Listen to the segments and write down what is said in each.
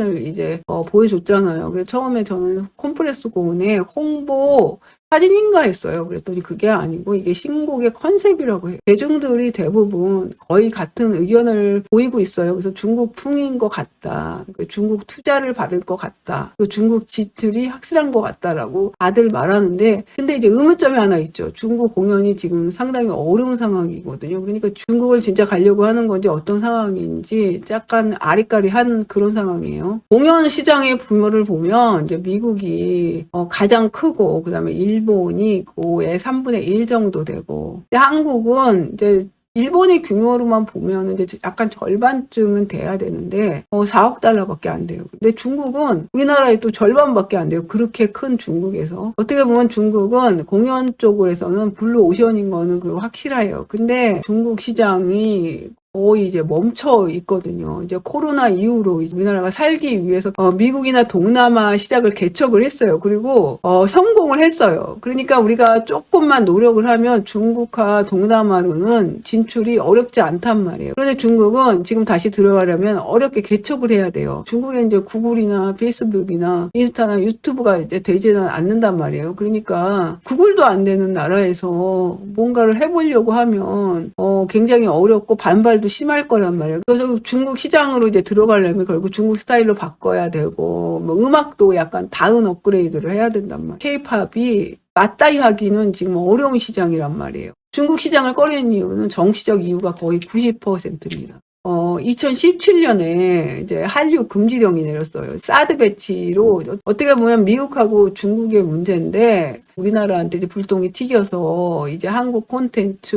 을 이제 보여줬잖아요. 그래서 처음에 저는 콤프레스 고운의 홍보 사진인가 했어요. 그랬더니 그게 아니고 이게 신곡의 컨셉이라고 해요. 대중들이 대부분 거의 같은 의견을 보이고 있어요. 그래서 중국풍인 것 같다. 중국 투자를 받을 것 같다. 중국 지출이 확실한 것 같다라고 다들 말하는데, 근데 이제 의문점이 하나 있죠. 중국 공연이 지금 상당히 어려운 상황이거든요. 그러니까 중국을 진짜 가려고 하는 건지 어떤 상황인지 약간 아리까리한 그런 상황이에요. 공연 시장의 규모를 보면 이제 미국이 가장 크고, 그다음에 일본이 그의 3분의 1 정도 되고, 근데 한국은 이제 일본의 규모로만 보면 이제 약간 절반쯤은 돼야 되는데 4억 달러밖에 안 돼요. 근데 중국은 우리나라의 또 절반밖에 안 돼요. 그렇게 큰 중국에서. 어떻게 보면 중국은 공연 쪽에서는 블루 오션인 거는 그 확실해요. 근데 중국 시장이 거의 이제 멈춰 있거든요. 이제 코로나 이후로 이제 우리나라가 살기 위해서 미국이나 동남아 시장을 개척을 했어요. 그리고 성공을 했어요. 그러니까 우리가 조금만 노력을 하면 중국과 동남아로는 진출이 어렵지 않단 말이에요. 그런데 중국은 지금 다시 들어가려면 어렵게 개척을 해야 돼요. 중국에 이제 구글이나 페이스북이나 인스타나 유튜브가 이제 되지는 않는단 말이에요. 그러니까 구글도 안 되는 나라에서 뭔가를 해보려고 하면 굉장히 어렵고 반발도 심할 거란 말이에요. 그래서 중국 시장으로 이제 들어가려면 결국 중국 스타일로 바꿔야 되고, 뭐 음악도 약간 다운 업그레이드를 해야 된단 말이에요. K-팝이 맞다이 하기는 지금 어려운 시장이란 말이에요. 중국 시장을 꺼내는 이유는 정치적 이유가 거의 90%입니다. 2017년에 이제 한류 금지령이 내렸어요. 사드 배치로. 어떻게 보면 미국하고 중국의 문제인데 우리나라한테 이제 불똥이 튀겨서 이제 한국 콘텐츠,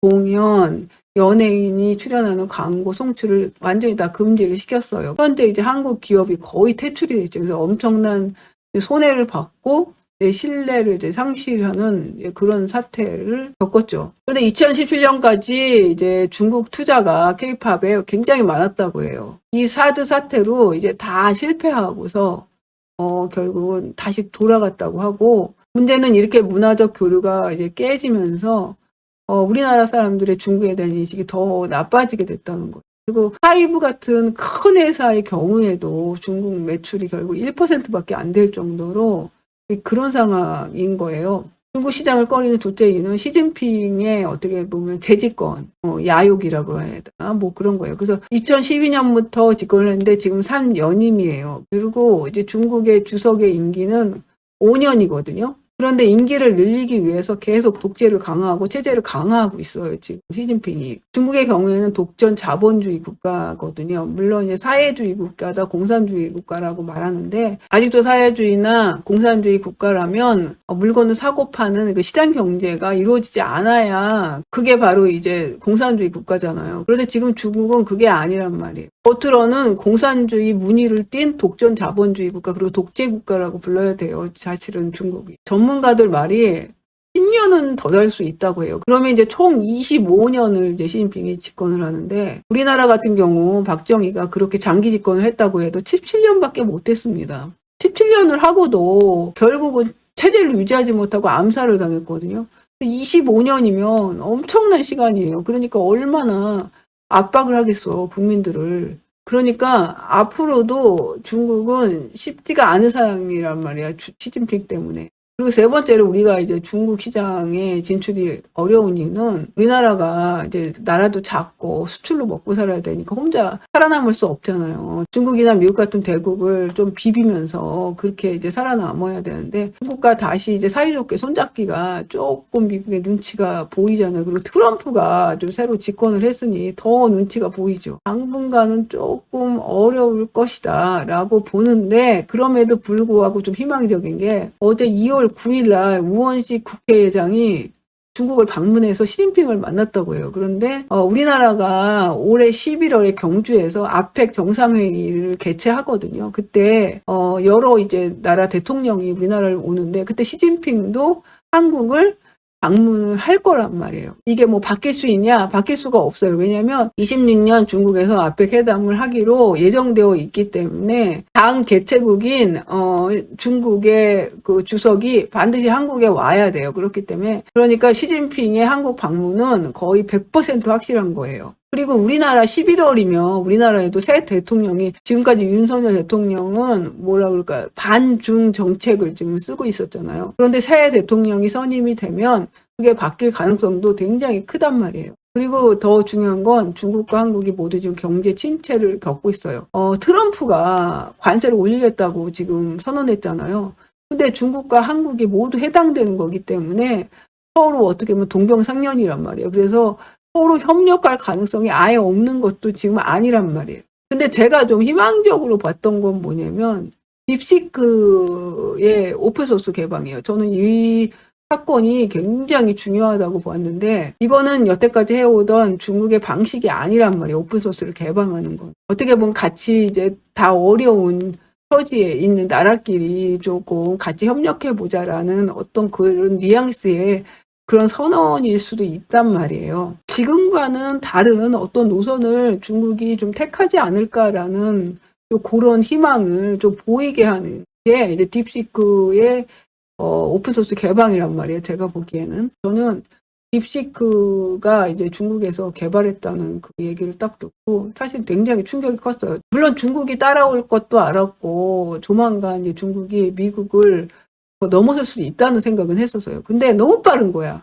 공연, 연예인이 출연하는 광고 송출을 완전히 다 금지를 시켰어요. 현재 이제 한국 기업이 거의 퇴출이 됐죠. 그래서 엄청난 손해를 받고 신뢰를 이제 상실하는 그런 사태를 겪었죠. 그런데 2017년까지 이제 중국 투자가 K-팝에 굉장히 많았다고 해요. 이 사드 사태로 이제 다 실패하고서 결국은 다시 돌아갔다고 하고, 문제는 이렇게 문화적 교류가 이제 깨지면서 우리나라 사람들의 중국에 대한 인식이 더 나빠지게 됐다는 거예요. 그리고 하이브 같은 큰 회사의 경우에도 중국 매출이 결국 1%밖에 안 될 정도로 그런 상황인 거예요. 중국 시장을 꺼리는 둘째 이유는 시진핑의 어떻게 보면 재집권, 야욕이라고 해야 되나? 뭐 그런 거예요. 그래서 2012년부터 집권을 했는데 지금 3연임이에요. 그리고 이제 중국의 주석의 임기는 5년이거든요. 그런데 임기를 늘리기 위해서 계속 독재를 강화하고 체제를 강화하고 있어요, 지금 시진핑이. 중국의 경우에는 독전 자본주의 국가거든요. 물론 이제 사회주의 국가다, 공산주의 국가라고 말하는데, 아직도 사회주의나 공산주의 국가라면 물건을 사고 파는 그 시장 경제가 이루어지지 않아야 그게 바로 이제 공산주의 국가잖아요. 그런데 지금 중국은 그게 아니란 말이에요. 겉으로는 공산주의 무늬를 띤 독전 자본주의 국가, 그리고 독재 국가라고 불러야 돼요. 사실은 중국이. 전문가들 말이 10년은 더 될 수 있다고 해요. 그러면 이제 총 25년을 이제 시진핑이 집권을 하는데, 우리나라 같은 경우 박정희가 그렇게 장기 집권을 했다고 해도 17년밖에 못 했습니다. 17년을 하고도 결국은 체제를 유지하지 못하고 암살을 당했거든요. 25년이면 엄청난 시간이에요. 그러니까 얼마나 압박을 하겠어, 국민들을. 그러니까 앞으로도 중국은 쉽지가 않은 상황이란 말이야, 시진핑 때문에. 그리고 세 번째로 우리가 이제 중국 시장에 진출이 어려운 이유는 우리나라가 이제 나라도 작고 수출로 먹고 살아야 되니까 혼자 살아남을 수 없잖아요. 중국이나 미국 같은 대국을 좀 비비면서 그렇게 이제 살아남아야 되는데, 중국과 다시 이제 사이좋게 손잡기가 조금 미국의 눈치가 보이잖아요. 그리고 트럼프가 좀 새로 집권을 했으니 더 눈치가 보이죠. 당분간은 조금 어려울 것이다 라고 보는데, 그럼에도 불구하고 좀 희망적인 게 어제 2월 9일날 우원식 국회의장이 중국을 방문해서 시진핑을 만났다고 해요. 그런데 우리나라가 올해 11월에 경주에서 아펙 정상회의를 개최하거든요. 그때 여러 이제 나라 대통령이 우리나라를 오는데, 그때 시진핑도 한국을 방문을 할 거란 말이에요. 이게 뭐 바뀔 수 있냐? 바뀔 수가 없어요. 왜냐하면 26년 중국에서 아펙 회담을 하기로 예정되어 있기 때문에 당 개최국인 중국의 그 주석이 반드시 한국에 와야 돼요. 그렇기 때문에, 그러니까 시진핑의 한국 방문은 거의 100% 확실한 거예요. 그리고 우리나라 11월이면 우리나라에도 새 대통령이 지금까지 윤석열 대통령은 뭐라 그럴까 반중 정책을 지금 쓰고 있었잖아요. 그런데 새 대통령이 선임이 되면 그게 바뀔 가능성도 굉장히 크단 말이에요. 그리고 더 중요한 건 중국과 한국이 모두 지금 경제 침체를 겪고 있어요. 트럼프가 관세를 올리겠다고 지금 선언했잖아요. 근데 중국과 한국이 모두 해당되는 거기 때문에 서로 어떻게 보면 동병상련이란 말이에요. 그래서 서로 협력할 가능성이 아예 없는 것도 지금 아니란 말이에요. 근데 제가 좀 희망적으로 봤던 건 뭐냐면 딥시크의 오픈소스 개방이에요. 저는 이 사건이 굉장히 중요하다고 보았는데 이거는 여태까지 해오던 중국의 방식이 아니란 말이에요. 오픈소스를 개방하는 건. 어떻게 보면 같이 이제 다 어려운 처지에 있는 나라끼리 조금 같이 협력해보자라는 어떤 그런 뉘앙스의 그런 선언일 수도 있단 말이에요. 지금과는 다른 어떤 노선을 중국이 좀 택하지 않을까라는 그런 희망을 좀 보이게 하는 게 이제 딥시크의 오픈소스 개방이란 말이에요. 제가 보기에는. 저는 딥시크가 이제 중국에서 개발했다는 그 얘기를 딱 듣고 사실 굉장히 충격이 컸어요. 물론 중국이 따라올 것도 알았고 조만간 이제 중국이 미국을 넘어설 수 있다는 생각은 했었어요. 근데 너무 빠른 거야.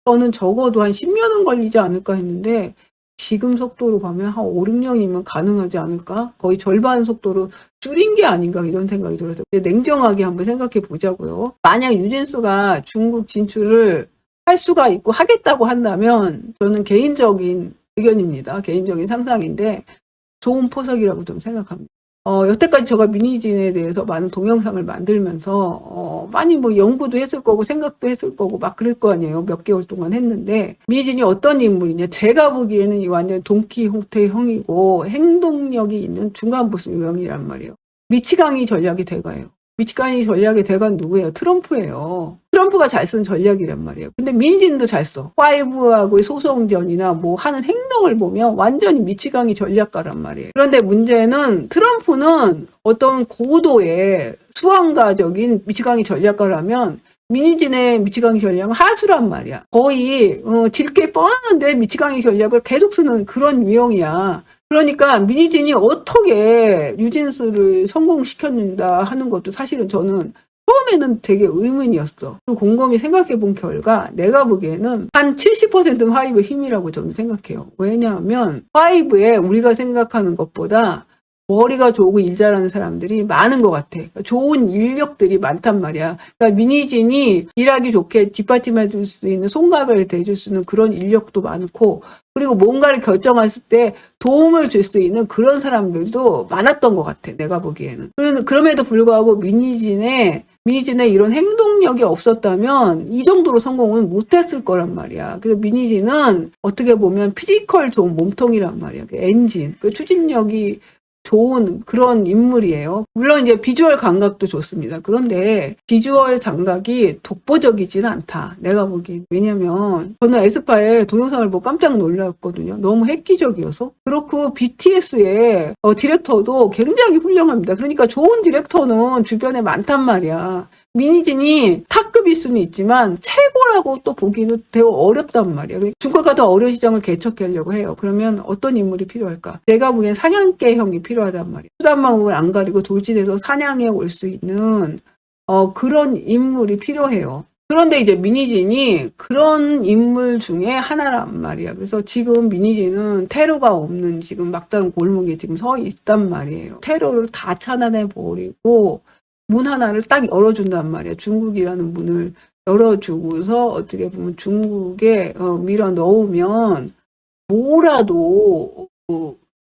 저는 적어도 한 10년은 걸리지 않을까 했는데 지금 속도로 보면 한 5, 6년이면 가능하지 않을까? 거의 절반 속도로 줄인 게 아닌가 이런 생각이 들어요. 냉정하게 한번 생각해 보자고요. 만약 유진수가 중국 진출을 할 수가 있고 하겠다고 한다면 저는 개인적인 의견입니다. 개인적인 상상인데 좋은 포석이라고 좀 생각합니다. 여태까지 제가 미니진에 대해서 많은 동영상을 만들면서 많이 뭐 연구도 했을 거고 생각도 했을 거고 막 그럴 거 아니에요. 몇 개월 동안 했는데 미니진이 어떤 인물이냐. 제가 보기에는 이 완전 돈키호테형이고 행동력이 있는 중간보수 유형이란 말이에요. 미치광이 전략의 대가예요. 미치광이 전략의 대가는 누구예요? 트럼프예요. 트럼프가 잘 쓴 전략이란 말이에요. 근데 미니진도 잘 써. 파이브하고의 소송전이나 뭐 하는 행동을 보면 완전히 미치광이 전략가란 말이에요. 그런데 문제는 트럼프는 어떤 고도의 수학가적인 미치광이 전략가라면 미니진의 미치광이 전략은 하수란 말이야. 거의 질게 뻔한데 미치광이 전략을 계속 쓰는 그런 유형이야. 그러니까 미니진이 어떻게 유진스를 성공시켰는가 하는 것도 사실은 저는 처음에는 되게 의문이었어. 곰곰이 생각해 본 결과 내가 보기에는 한 70%는 화이브의 힘이라고 저는 생각해요. 왜냐하면 화이브에 우리가 생각하는 것보다 머리가 좋고 일 잘하는 사람들이 많은 것 같아. 좋은 인력들이 많단 말이야. 그러니까 미니진이 일하기 좋게 뒷받침해 줄 수 있는 손가락을 대줄 수 있는 그런 인력도 많고 그리고 뭔가를 결정했을 때 도움을 줄 수 있는 그런 사람들도 많았던 것 같아. 내가 보기에는. 그럼에도 불구하고 미니진의 이런 행동력이 없었다면 이 정도로 성공은 못했을 거란 말이야. 그래서 미니진은 어떻게 보면 피지컬 좋은 몸통이란 말이야. 그 엔진, 그 추진력이 좋은 그런 인물이에요. 물론 이제 비주얼 감각도 좋습니다. 그런데 비주얼 감각이 독보적이지는 않다. 내가 보기엔. 왜냐면 저는 에스파의 동영상을 보고 깜짝 놀랐거든요. 너무 획기적이어서. 그렇고 BTS의 디렉터도 굉장히 훌륭합니다. 그러니까 좋은 디렉터는 주변에 많단 말이야. 미니진이 탑급일 수는 있지만 최고라고 또 보기는 되게 어렵단 말이야. 중국과 더 어려운 시장을 개척하려고 해요. 그러면 어떤 인물이 필요할까? 내가 보기엔 사냥개형이 필요하단 말이야. 수단방법을 안 가리고 돌진해서 사냥해 올 수 있는 그런 인물이 필요해요. 그런데 이제 미니진이 그런 인물 중에 하나란 말이야. 그래서 지금 미니진은 테러가 없는 지금 막다른 골목에 지금 서 있단 말이에요. 테러를 다 차단해버리고 문 하나를 딱 열어준단 말이야. 중국이라는 문을 열어주고서 어떻게 보면 중국에 밀어 넣으면 뭐라도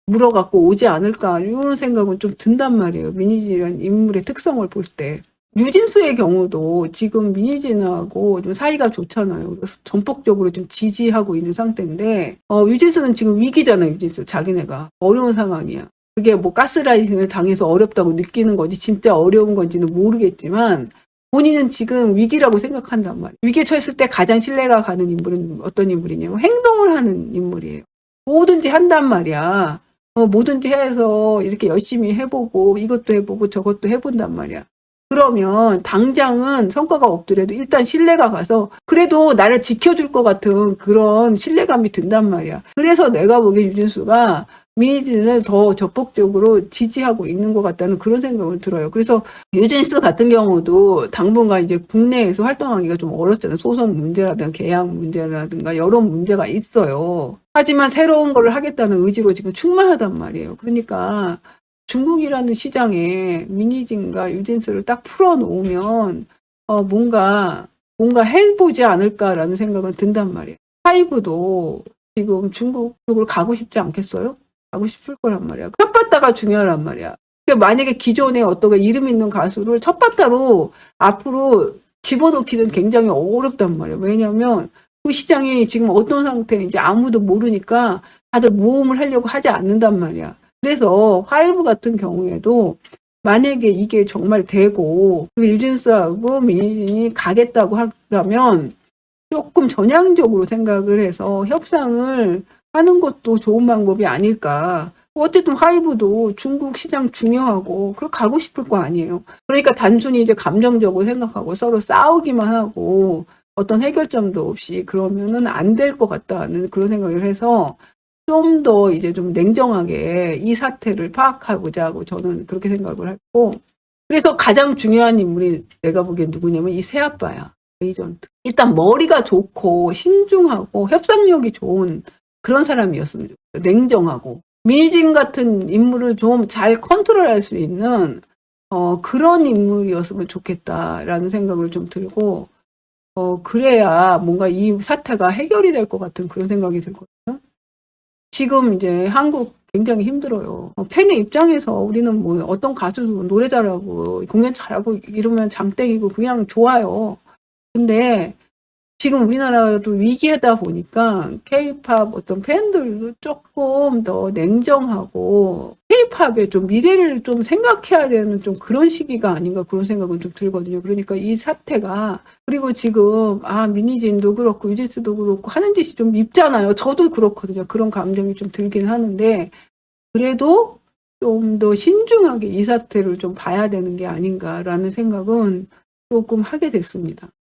물어갖고 오지 않을까 이런 생각은 좀 든단 말이에요. 미니진이라는 인물의 특성을 볼 때. 유진수의 경우도 지금 미니진하고 좀 사이가 좋잖아요. 그래서 전폭적으로 좀 지지하고 있는 상태인데 유진수는 지금 위기잖아요. 유진수 자기네가 어려운 상황이야. 그게 뭐 가스라이팅을 당해서 어렵다고 느끼는 건지 진짜 어려운 건지는 모르겠지만 본인은 지금 위기라고 생각한단 말이에요. 위기에 처했을 때 가장 신뢰가 가는 인물은 어떤 인물이냐면 행동을 하는 인물이에요. 뭐든지 한단 말이야. 뭐든지 해서 이렇게 열심히 해보고 이것도 해보고 저것도 해본단 말이야. 그러면 당장은 성과가 없더라도 일단 신뢰가 가서 그래도 나를 지켜줄 것 같은 그런 신뢰감이 든단 말이야. 그래서 내가 보기엔 유진수가 민희진을 더 적극적으로 지지하고 있는 것 같다는 그런 생각을 들어요. 그래서 유진수 같은 경우도 당분간 이제 국내에서 활동하기가 좀 어렵잖아요. 소송 문제라든가 계약 문제라든가 여러 문제가 있어요. 하지만 새로운 걸 하겠다는 의지로 지금 충만하단 말이에요. 그러니까 중국이라는 시장에 민희진과 유진수를 딱 풀어놓으면 뭔가 해보지 않을까라는 생각은 든단 말이에요. 하이브도 지금 중국 쪽으로 가고 싶지 않겠어요? 가고 싶을 거란 말이야. 첫 바다가 중요하란 말이야. 그러니까 만약에 기존에 어떤 이름 있는 가수를 첫 바다로 앞으로 집어넣기는 굉장히 어렵단 말이야. 왜냐하면 그 시장이 지금 어떤 상태인지 아무도 모르니까 다들 모험을 하려고 하지 않는단 말이야. 그래서 하이브 같은 경우에도 만약에 이게 정말 되고 유진스하고 민희진이 가겠다고 한다면 조금 전향적으로 생각을 해서 협상을 하는 것도 좋은 방법이 아닐까. 어쨌든 하이브도 중국 시장 중요하고 그걸 가고 싶을 거 아니에요. 그러니까 단순히 이제 감정적으로 생각하고 서로 싸우기만 하고 어떤 해결점도 없이 그러면은 안 될 것 같다는 그런 생각을 해서 좀 더 이제 좀 냉정하게 이 사태를 파악해보자고 저는 그렇게 생각을 했고, 그래서 가장 중요한 인물이 내가 보기엔 누구냐면 이 새아빠야. 에이전트. 일단 머리가 좋고 신중하고 협상력이 좋은 그런 사람이었으면 좋겠어요. 냉정하고. 민희진 같은 인물을 좀 잘 컨트롤할 수 있는 그런 인물이었으면 좋겠다라는 생각을 좀 들고, 그래야 뭔가 이 사태가 해결이 될 것 같은 그런 생각이 들거든요. 지금 이제 한국 굉장히 힘들어요. 팬의 입장에서 우리는 뭐 어떤 가수도 노래 잘하고 공연 잘하고 이러면 장땡이고 그냥 좋아요. 근데 지금 우리나라도 위기하다 보니까 K-팝 어떤 팬들도 조금 더 냉정하고 K-팝의 좀 미래를 좀 생각해야 되는 좀 그런 시기가 아닌가 그런 생각은 좀 들거든요. 그러니까 이 사태가, 그리고 지금 민희진도 그렇고 유진스도 그렇고 하는 짓이 좀 밉잖아요. 저도 그렇거든요. 그런 감정이 좀 들긴 하는데 그래도 좀 더 신중하게 이 사태를 좀 봐야 되는 게 아닌가라는 생각은 조금 하게 됐습니다.